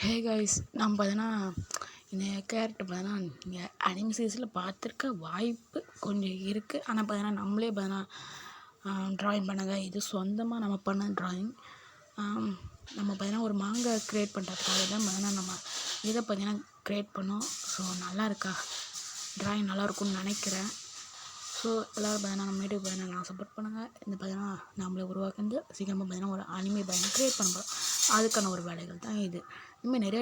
Hey guys, நான் பார்த்தீங்கன்னா இந்த கேரக்டர் பார்த்தீங்கன்னா நீங்கள் அனிமி சீரீஸில் பார்த்துருக்க வாய்ப்பு கொஞ்சம் இருக்குது. ஆனால் பார்த்தீங்கன்னா நம்மளே பார்த்தீங்கன்னா ட்ராயிங் பண்ணாங்க. இது சொந்தமாக நம்ம பண்ண ட்ராயிங். நம்ம பார்த்தீங்கன்னா ஒரு மாங்கா க்ரியேட் பண்ணுறதுக்காக தான் பார்த்தீங்கன்னா நம்ம இதை பார்த்தீங்கன்னா க்ரியேட் பண்ணோம். ஸோ நல்லா இருக்கா ட்ராயிங் நல்லாயிருக்கும்னு நினைக்கிறேன். ஸோ எல்லோரும் பார்த்தீங்கன்னா நம்ம வீட்டுக்கு பார்த்தீங்கன்னா நான் சப்போர்ட் பண்ணுங்கள். இந்த பார்த்தீங்கன்னா நம்மளை உருவாக்குந்து சீக்கிரமாக பார்த்தீங்கன்னா ஒரு அனிமே பார்த்தீங்கன்னா க்ரியேட் பண்ண போகிறோம். அதுக்கான ஒரு வேலைகள் தான் இது. இனிமேல் நிறைய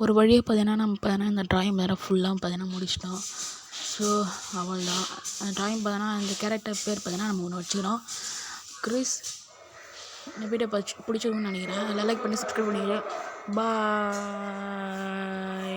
ஒரு வழியாக பார்த்தீங்கன்னா நம்ம பார்த்தீங்கன்னா இந்த ட்ராயிங் வேறு ஃபுல்லாக பார்த்தீங்கன்னா முடிச்சிட்டோம். ஸோ அவ்வளோதான் அந்த ட்ராயிங் பார்த்தீங்கன்னா இந்த கேரக்டர் பேர் பார்த்தீங்கன்னா நம்ம ஒன்று வச்சுக்கிறோம், கிறிஸ். இந்த வீடியோ பிடிச்சிருக்குன்னு நினைக்கிறேன். எல்லாம் லைக் பண்ணி சப்ஸ்கிரைப் பண்ணிக்கிறேன். பாய்.